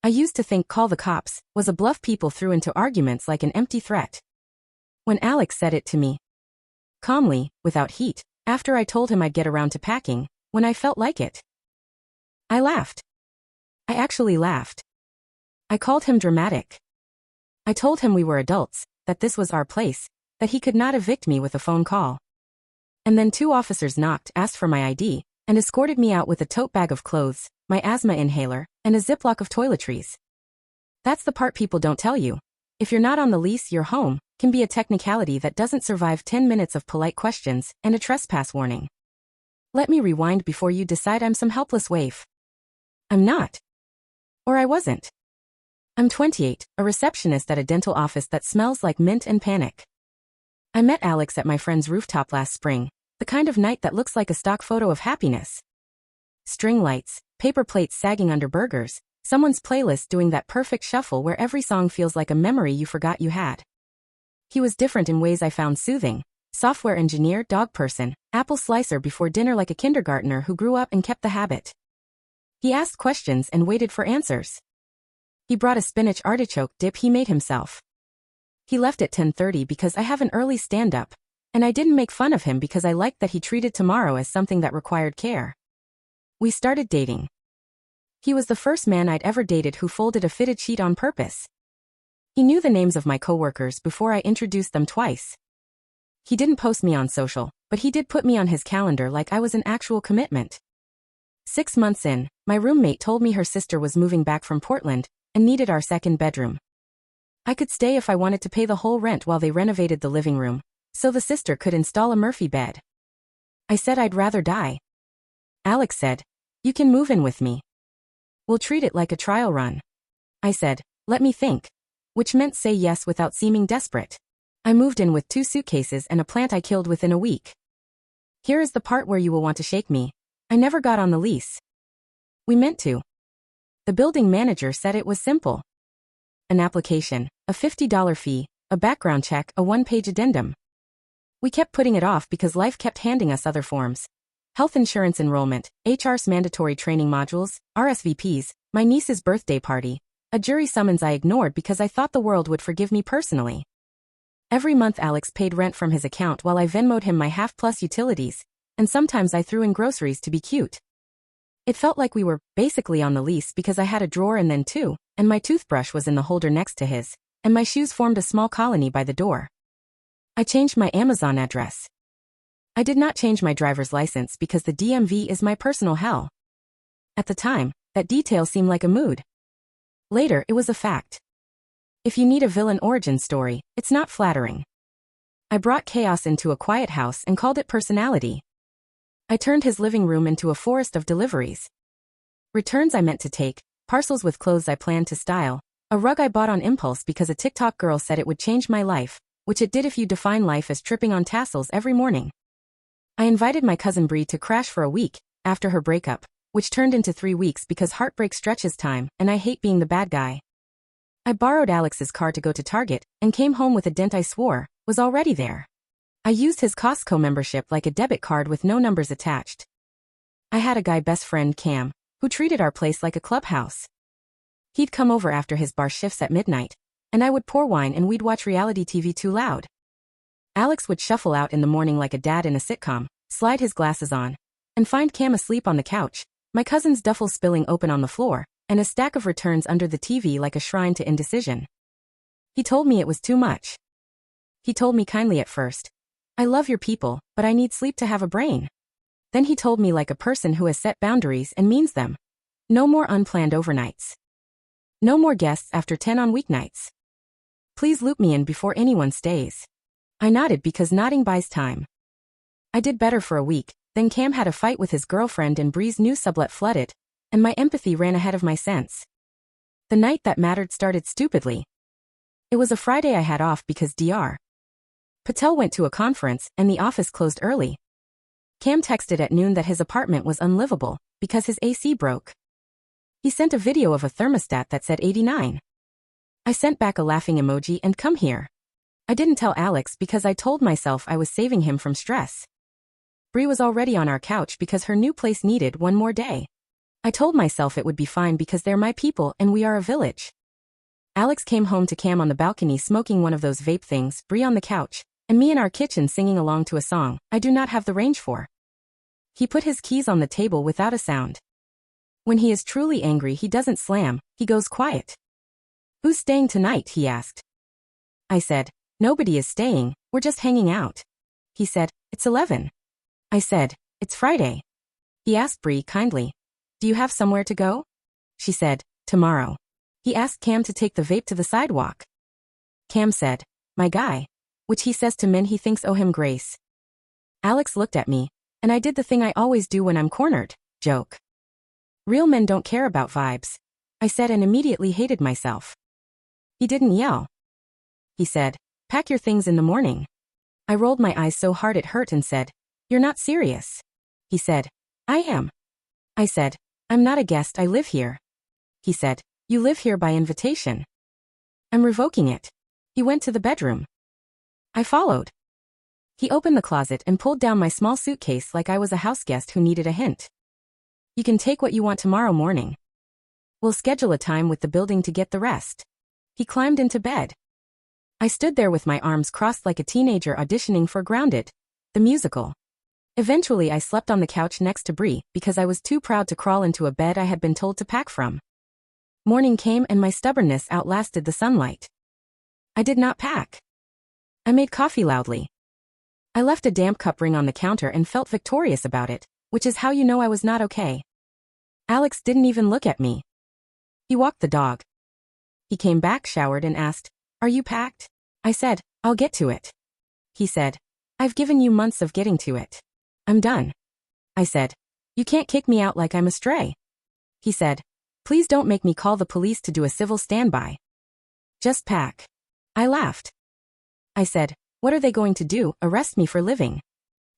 I used to think call the cops was a bluff people threw into arguments like an empty threat. When Alex said it to me, calmly, without heat, after I told him I'd get around to packing, when I felt like it, I laughed. I actually laughed. I called him dramatic. I told him we were adults, that this was our place, that he could not evict me with a phone call. And then 2 officers knocked, asked for my ID, and escorted me out with a tote bag of clothes, my asthma inhaler, and a Ziploc of toiletries. That's the part people don't tell you. If you're not on the lease, your home can be a technicality that doesn't survive 10 minutes of polite questions and a trespass warning. Let me rewind before you decide I'm some helpless waif. I'm not. Or I wasn't. I'm 28, a receptionist at a dental office that smells like mint and panic. I met Alex at my friend's rooftop last spring, the kind of night that looks like a stock photo of happiness. String lights, paper plates sagging under burgers, someone's playlist doing that perfect shuffle where every song feels like a memory you forgot you had. He was different in ways I found soothing. Software engineer, dog person, apple slicer before dinner like a kindergartner who grew up and kept the habit. He asked questions and waited for answers. He brought a spinach artichoke dip he made himself. He left at 10:30 because I have an early stand-up, and I didn't make fun of him because I liked that he treated tomorrow as something that required care. We started dating. He was the first man I'd ever dated who folded a fitted sheet on purpose. He knew the names of my coworkers before I introduced them twice. He didn't post me on social, but he did put me on his calendar like I was an actual commitment. 6 months in, my roommate told me her sister was moving back from Portland and needed our second bedroom. I could stay if I wanted to pay the whole rent while they renovated the living room, so the sister could install a Murphy bed. I said I'd rather die. Alex said, "You can move in with me. We'll treat it like a trial run." I said, "Let me think," which meant say yes without seeming desperate. I moved in with 2 suitcases and a plant I killed within a week. Here is the part where you will want to shake me. I never got on the lease. We meant to. The building manager said it was simple. An application, a $50 fee, a background check, a 1-page addendum. We kept putting it off because life kept handing us other forms. Health insurance enrollment, HR's mandatory training modules, RSVPs, my niece's birthday party, a jury summons I ignored because I thought the world would forgive me personally. Every month Alex paid rent from his account while I Venmo'd him my half-plus utilities, and sometimes I threw in groceries to be cute. It felt like we were basically on the lease because I had a drawer and then 2, and my toothbrush was in the holder next to his, and my shoes formed a small colony by the door. I changed my Amazon address. I did not change my driver's license because the DMV is my personal hell. At the time, that detail seemed like a mood. Later, it was a fact. If you need a villain origin story, it's not flattering. I brought chaos into a quiet house and called it personality. I turned his living room into a forest of deliveries. Returns I meant to take, parcels with clothes I planned to style, a rug I bought on impulse because a TikTok girl said it would change my life, which it did if you define life as tripping on tassels every morning. I invited my cousin Bree to crash for a week, after her breakup, which turned into 3 weeks because heartbreak stretches time, and I hate being the bad guy. I borrowed Alex's car to go to Target, and came home with a dent I swore was already there. I used his Costco membership like a debit card with no numbers attached. I had a guy best friend, Cam, who treated our place like a clubhouse. He'd come over after his bar shifts at midnight, and I would pour wine and we'd watch reality TV too loud. Alex would shuffle out in the morning like a dad in a sitcom, slide his glasses on, and find Cam asleep on the couch, my cousin's duffel spilling open on the floor, and a stack of returns under the TV like a shrine to indecision. He told me it was too much. He told me kindly at first, "I love your people, but I need sleep to have a brain." Then he told me like a person who has set boundaries and means them. No more unplanned overnights. No more guests after 10 on weeknights. Please loop me in before anyone stays. I nodded because nodding buys time. I did better for a week, then Cam had a fight with his girlfriend and Bree's new sublet flooded, and my empathy ran ahead of my sense. The night that mattered started stupidly. It was a Friday I had off because Dr. Patel went to a conference and the office closed early. Cam texted at noon that his apartment was unlivable because his AC broke. He sent a video of a thermostat that said 89. I sent back a laughing emoji and come here. I didn't tell Alex because I told myself I was saving him from stress. Bree was already on our couch because her new place needed one more day. I told myself it would be fine because they're my people and we are a village. Alex came home to Cam on the balcony smoking one of those vape things, Bree on the couch, and me in our kitchen singing along to a song I do not have the range for. He put his keys on the table without a sound. When he is truly angry, he doesn't slam, he goes quiet. Who's staying tonight? He asked. I said, nobody is staying, we're just hanging out. He said, it's 11. I said, it's Friday. He asked Bree kindly, do you have somewhere to go? She said, tomorrow. He asked Cam to take the vape to the sidewalk. Cam said, my guy, which he says to men he thinks owe him grace. Alex looked at me, and I did the thing I always do when I'm cornered, joke. Real men don't care about vibes, I said, and immediately hated myself. He didn't yell. He said, pack your things in the morning. I rolled my eyes so hard it hurt and said, you're not serious. He said, I am. I said, I'm not a guest, I live here. He said, you live here by invitation. I'm revoking it. He went to the bedroom. I followed. He opened the closet and pulled down my small suitcase like I was a house guest who needed a hint. You can take what you want tomorrow morning. We'll schedule a time with the building to get the rest. He climbed into bed. I stood there with my arms crossed like a teenager auditioning for Grounded, the musical. Eventually I slept on the couch next to Bree because I was too proud to crawl into a bed I had been told to pack from. Morning came and my stubbornness outlasted the sunlight. I did not pack. I made coffee loudly. I left a damp cup ring on the counter and felt victorious about it, which is how you know I was not okay. Alex didn't even look at me. He walked the dog. He came back, showered, and asked, are you packed? I said, I'll get to it. He said, I've given you months of getting to it. I'm done. I said, you can't kick me out like I'm a stray. He said, please don't make me call the police to do a civil standby. Just pack. I laughed. I said, what are they going to do, arrest me for living?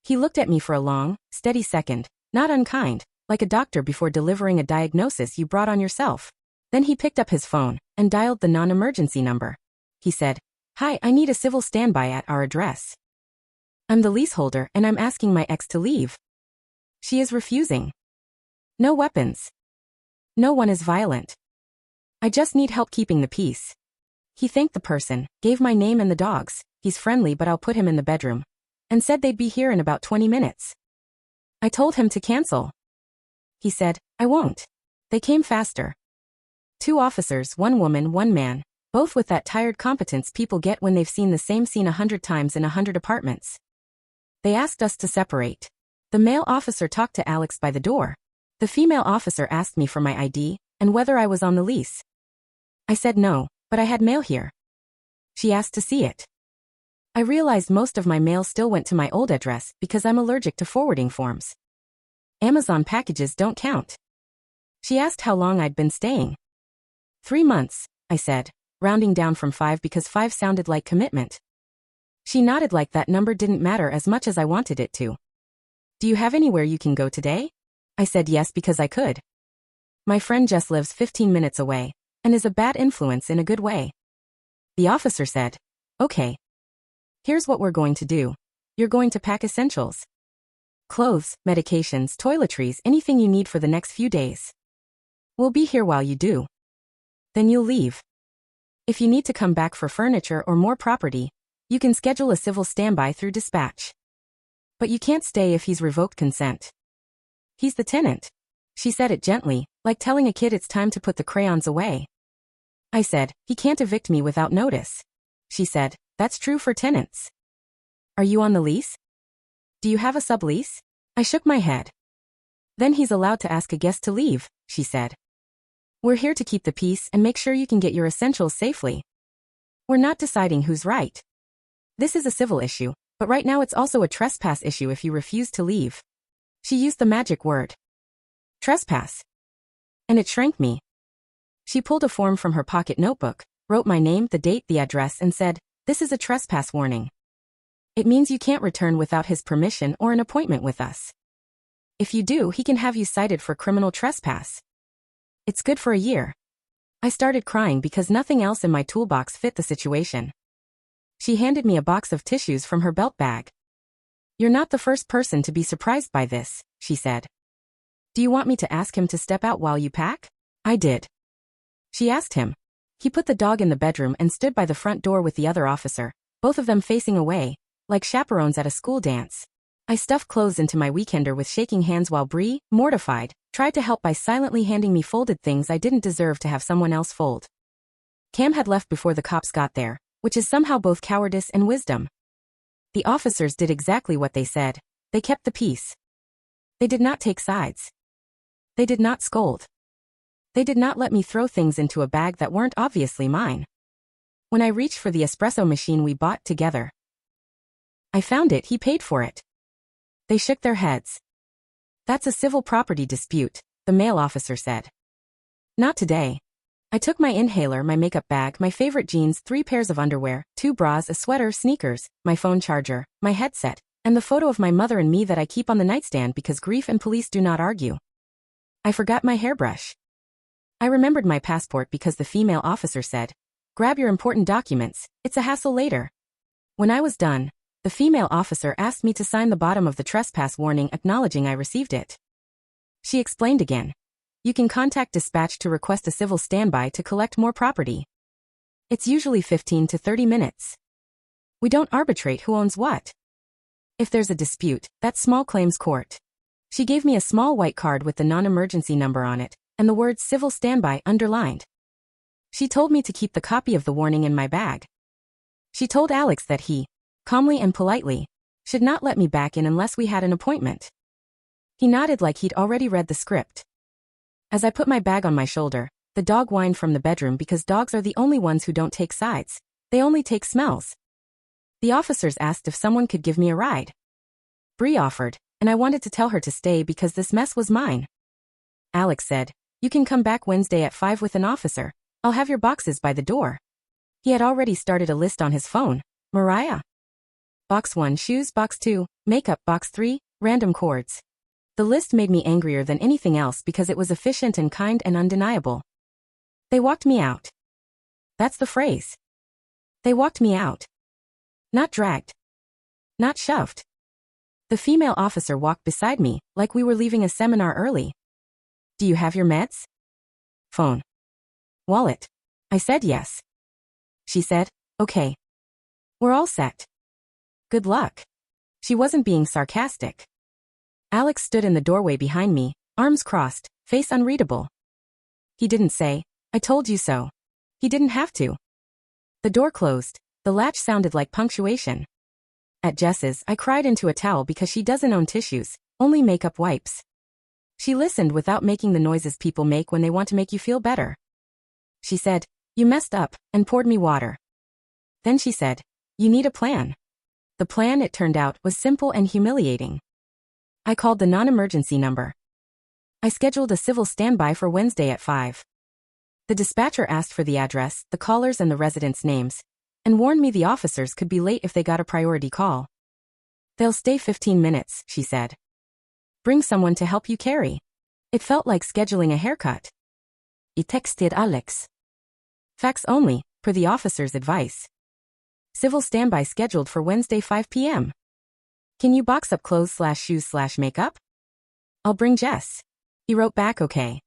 He looked at me for a long, steady second, not unkind, like a doctor before delivering a diagnosis you brought on yourself. Then he picked up his phone and dialed the non-emergency number. He said, hi, I need a civil standby at our address. I'm the leaseholder and I'm asking my ex to leave. She is refusing. No weapons. No one is violent. I just need help keeping the peace. He thanked the person, gave my name and the dog's, he's friendly but I'll put him in the bedroom, and said they'd be here in about 20 minutes. I told him to cancel. He said, I won't. They came faster. 2 officers, 1 woman, 1 man, both with that tired competence people get when they've seen the same scene 100 times in 100 apartments. They asked us to separate. The male officer talked to Alex by the door. The female officer asked me for my ID and whether I was on the lease. I said no, but I had mail here. She asked to see it. I realized most of my mail still went to my old address because I'm allergic to forwarding forms. Amazon packages don't count. She asked how long I'd been staying. 3 months, I said, rounding down from 5 because 5 sounded like commitment. She nodded like that number didn't matter as much as I wanted it to. Do you have anywhere you can go today? I said yes because I could. My friend Jess lives 15 minutes away and is a bad influence in a good way. The officer said, okay. Here's what we're going to do. You're going to pack essentials. Clothes, medications, toiletries, anything you need for the next few days. We'll be here while you do. Then you'll leave. If you need to come back for furniture or more property, you can schedule a civil standby through dispatch. But you can't stay if he's revoked consent. He's the tenant. She said it gently, like telling a kid it's time to put the crayons away. I said, he can't evict me without notice. She said, that's true for tenants. Are you on the lease? Do you have a sublease? I shook my head. Then he's allowed to ask a guest to leave, she said. We're here to keep the peace and make sure you can get your essentials safely. We're not deciding who's right. This is a civil issue, but right now it's also a trespass issue if you refuse to leave. She used the magic word. Trespass. And it shrank me. She pulled a form from her pocket notebook, wrote my name, the date, the address, and said, this is a trespass warning. It means you can't return without his permission or an appointment with us. If you do, he can have you cited for criminal trespass. It's good for a year. I started crying because nothing else in my toolbox fit the situation. She handed me a box of tissues from her belt bag. You're not the first person to be surprised by this, she said. Do you want me to ask him to step out while you pack? I did. She asked him. He put the dog in the bedroom and stood by the front door with the other officer, both of them facing away, like chaperones at a school dance. I stuffed clothes into my weekender with shaking hands while Bree, mortified, tried to help by silently handing me folded things I didn't deserve to have someone else fold. Cam had left before the cops got there, which is somehow both cowardice and wisdom. The officers did exactly what they said. They kept the peace. They did not take sides. They did not scold. They did not let me throw things into a bag that weren't obviously mine. When I reached for the espresso machine we bought together, I found it. He paid for it. They shook their heads. That's a civil property dispute, the male officer said. Not today. I took my inhaler, my makeup bag, my favorite jeans, 3 pairs of underwear, 2 bras, a sweater, sneakers, my phone charger, my headset, and the photo of my mother and me that I keep on the nightstand because grief and police do not argue. I forgot my hairbrush. I remembered my passport because the female officer said, "Grab your important documents, it's a hassle later." When I was done, the female officer asked me to sign the bottom of the trespass warning acknowledging I received it. She explained again. You can contact dispatch to request a civil standby to collect more property. It's usually 15 to 30 minutes. We don't arbitrate who owns what. If there's a dispute, that's small claims court. She gave me a small white card with the non-emergency number on it, and the words civil standby underlined. She told me to keep the copy of the warning in my bag. She told Alex that he, calmly and politely, should not let me back in unless we had an appointment. He nodded like he'd already read the script. As I put my bag on my shoulder, the dog whined from the bedroom because dogs are the only ones who don't take sides. They only take smells. The officers asked if someone could give me a ride. Bree offered, and I wanted to tell her to stay because this mess was mine. Alex said, "You can come back Wednesday at 5 with an officer. I'll have your boxes by the door." He had already started a list on his phone. Mariah. Box 1 shoes, box 2 makeup, box 3 random cords. The list made me angrier than anything else because it was efficient and kind and undeniable. They walked me out. That's the phrase. They walked me out. Not dragged. Not shoved. The female officer walked beside me, like we were leaving a seminar early. Do you have your meds? Phone. Wallet. I said yes. She said, okay. We're all set. Good luck. She wasn't being sarcastic. Alex stood in the doorway behind me, arms crossed, face unreadable. He didn't say, "I told you so." He didn't have to. The door closed. The latch sounded like punctuation. At Jess's, I cried into a towel because she doesn't own tissues, only makeup wipes. She listened without making the noises people make when they want to make you feel better. She said, "You messed up," and poured me water. Then she said, "You need a plan." The plan, it turned out, was simple and humiliating. I called the non-emergency number. I scheduled a civil standby for Wednesday at 5. The dispatcher asked for the address, the callers and the residents' names, and warned me the officers could be late if they got a priority call. "They'll stay 15 minutes, she said. "Bring someone to help you carry." It felt like scheduling a haircut. I texted Alex. Fax only, per the officer's advice. Civil standby scheduled for Wednesday 5 p.m. Can you box up clothes/shoes/makeup? I'll bring Jess. He wrote back okay.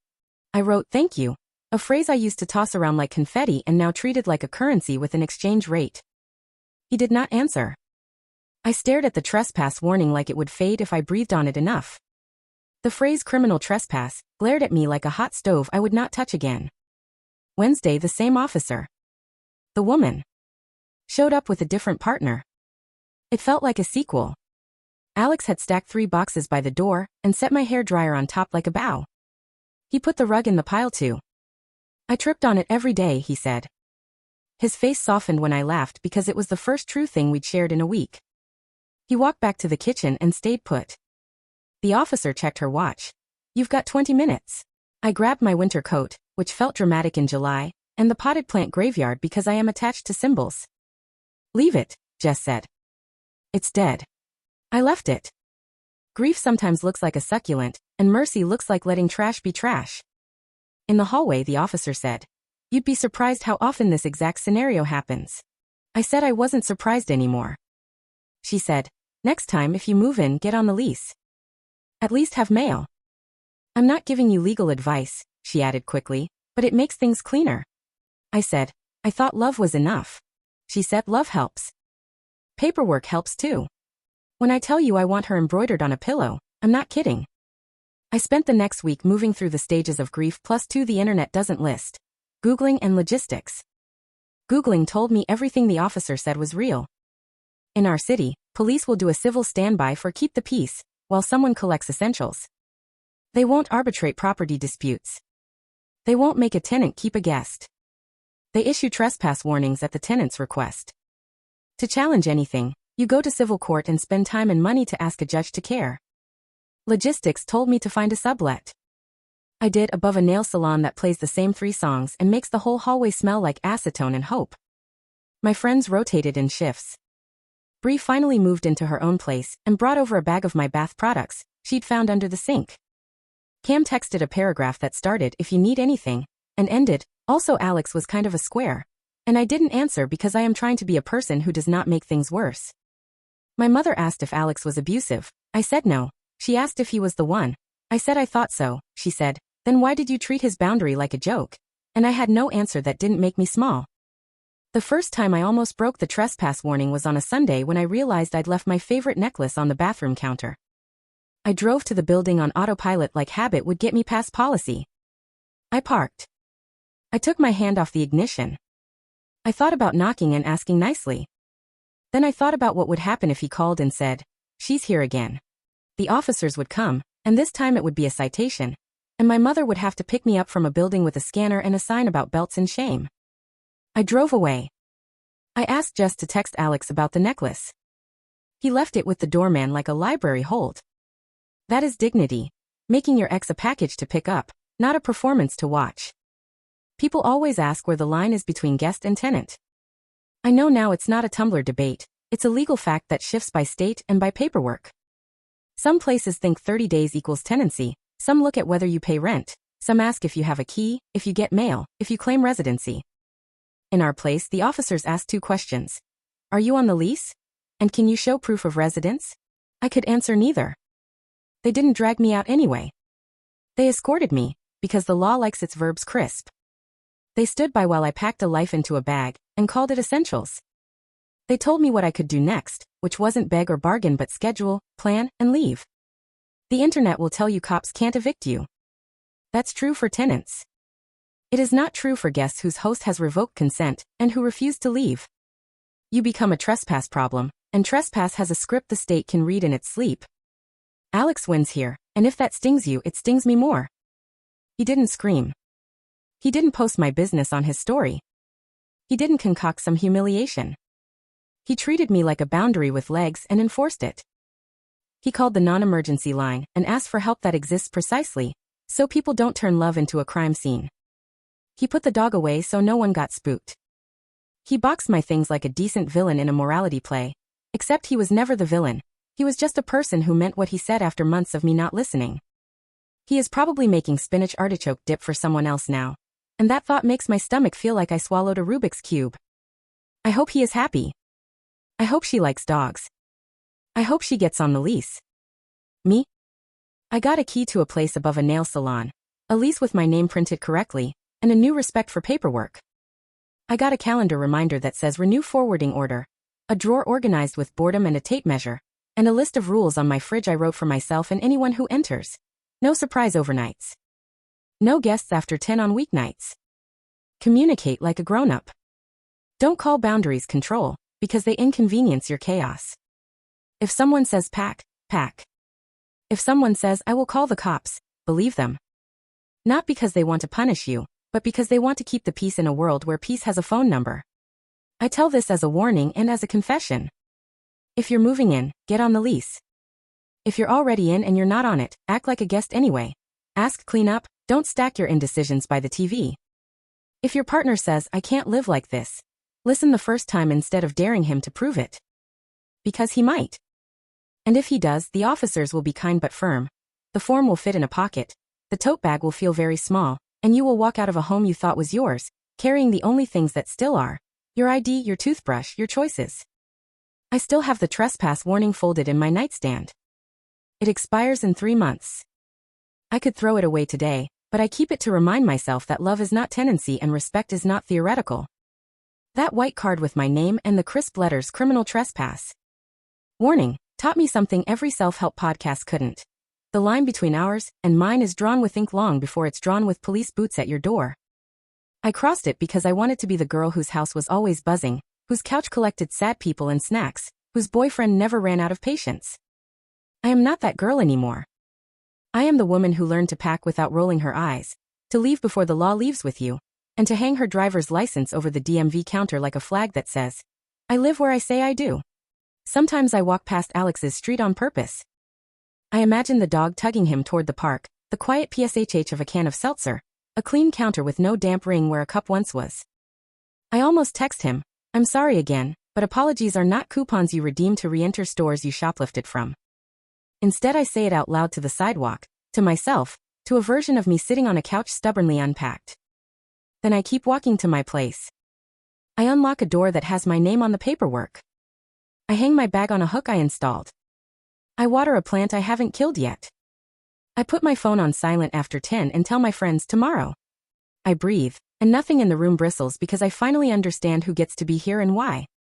I wrote thank you, a phrase I used to toss around like confetti and now treated like a currency with an exchange rate. He did not answer. I stared at the trespass warning like it would fade if I breathed on it enough. The phrase criminal trespass glared at me like a hot stove I would not touch again. Wednesday, the same officer. The woman showed up with a different partner. It felt like a sequel. Alex had stacked 3 boxes by the door and set my hairdryer on top like a bow. He put the rug in the pile too. "I tripped on it every day," he said. His face softened when I laughed because it was the first true thing we'd shared in a week. He walked back to the kitchen and stayed put. The officer checked her watch. "You've got 20 minutes. I grabbed my winter coat, which felt dramatic in July, and the potted plant graveyard because I am attached to symbols. "Leave it," Jess said. "It's dead." I left it. Grief sometimes looks like a succulent, and mercy looks like letting trash be trash. In the hallway, the officer said, "You'd be surprised how often this exact scenario happens." I said I wasn't surprised anymore. She said, "Next time if you move in, get on the lease. At least have mail." I'm not giving you legal advice, she added quickly, but it makes things cleaner. I said, I thought love was enough. She said love helps. Paperwork helps too. When I tell you I want her embroidered on a pillow, I'm not kidding. I spent the next week moving through the stages of grief +2 the internet doesn't list. Googling and logistics. Googling told me everything the officer said was real. In our city, police will do a civil standby for keep the peace, while someone collects essentials. They won't arbitrate property disputes. They won't make a tenant keep a guest. They issue trespass warnings at the tenant's request. To challenge anything, you go to civil court and spend time and money to ask a judge to care. Logistics told me to find a sublet. I did above a nail salon that plays the same 3 songs and makes the whole hallway smell like acetone and hope. My friends rotated in shifts. Bree finally moved into her own place and brought over a bag of my bath products she'd found under the sink. Cam texted a paragraph that started if you need anything, and ended, also Alex was kind of a square, and I didn't answer because I am trying to be a person who does not make things worse. My mother asked if Alex was abusive. I said no. She asked if he was the one. I said I thought so. She said, then why did you treat his boundary like a joke? And I had no answer that didn't make me small. The first time I almost broke the trespass warning was on a Sunday when I realized I'd left my favorite necklace on the bathroom counter. I drove to the building on autopilot like habit would get me past policy. I parked. I took my hand off the ignition. I thought about knocking and asking nicely. Then I thought about what would happen if he called and said, she's here again. The officers would come, and this time it would be a citation, and my mother would have to pick me up from a building with a scanner and a sign about belts and shame. I drove away. I asked Jess to text Alex about the necklace. He left it with the doorman like a library hold. That is dignity, making your ex a package to pick up, not a performance to watch. People always ask where the line is between guest and tenant. I know now it's not a Tumblr debate, it's a legal fact that shifts by state and by paperwork. Some places think 30 days equals tenancy, some look at whether you pay rent, some ask if you have a key, if you get mail, if you claim residency. In our place, the officers asked 2 questions. Are you on the lease? And can you show proof of residence? I could answer neither. They didn't drag me out anyway. They escorted me, because the law likes its verbs crisp. They stood by while I packed a life into a bag, and called it essentials. They told me what I could do next, which wasn't beg or bargain but schedule, plan, and leave. The internet will tell you cops can't evict you. That's true for tenants. It is not true for guests whose host has revoked consent, and who refuse to leave. You become a trespass problem, and trespass has a script the state can read in its sleep. Alex wins here, and if that stings you, it stings me more. He didn't scream. He didn't post my business on his story. He didn't concoct some humiliation. He treated me like a boundary with legs and enforced it. He called the non-emergency line and asked for help that exists precisely, so people don't turn love into a crime scene. He put the dog away so no one got spooked. He boxed my things like a decent villain in a morality play, except he was never the villain. He was just a person who meant what he said after months of me not listening. He is probably making spinach artichoke dip for someone else now, and that thought makes my stomach feel like I swallowed a Rubik's Cube. I hope he is happy. I hope she likes dogs. I hope she gets on the lease. Me? I got a key to a place above a nail salon, a lease with my name printed correctly, and a new respect for paperwork. I got a calendar reminder that says renew forwarding order, a drawer organized with boredom and a tape measure, and a list of rules on my fridge I wrote for myself and anyone who enters. No surprise overnights. No guests after 10 on weeknights. Communicate like a grown-up. Don't call boundaries control, because they inconvenience your chaos. If someone says pack, pack. If someone says I will call the cops, believe them. Not because they want to punish you, but because they want to keep the peace in a world where peace has a phone number. I tell this as a warning and as a confession. If you're moving in, get on the lease. If you're already in and you're not on it, act like a guest anyway. Ask, clean up, don't stack your indecisions by the TV. If your partner says, I can't live like this, listen the first time instead of daring him to prove it. Because he might. And if he does, the officers will be kind but firm. The form will fit in a pocket. The tote bag will feel very small, and you will walk out of a home you thought was yours, carrying the only things that still are. Your ID, your toothbrush, your choices. I still have the trespass warning folded in my nightstand. It expires in 3 months. I could throw it away today, but I keep it to remind myself that love is not tenancy and respect is not theoretical. That white card with my name and the crisp letters criminal trespass. Warning, taught me something every self-help podcast couldn't. The line between ours and mine is drawn with ink long before it's drawn with police boots at your door. I crossed it because I wanted to be the girl whose house was always buzzing, whose couch collected sad people and snacks, whose boyfriend never ran out of patience. I am not that girl anymore. I am the woman who learned to pack without rolling her eyes, to leave before the law leaves with you, and to hang her driver's license over the DMV counter like a flag that says, I live where I say I do. Sometimes I walk past Alex's street on purpose. I imagine the dog tugging him toward the park, the quiet PSHH of a can of seltzer, a clean counter with no damp ring where a cup once was. I almost text him, I'm sorry again, but apologies are not coupons you redeem to re-enter stores you shoplifted from. Instead I say it out loud to the sidewalk, to myself, to a version of me sitting on a couch stubbornly unpacked. Then I keep walking to my place. I unlock a door that has my name on the paperwork. I hang my bag on a hook I installed. I water a plant I haven't killed yet. I put my phone on silent after 10 and tell my friends tomorrow. I breathe, and nothing in the room bristles because I finally understand who gets to be here and why.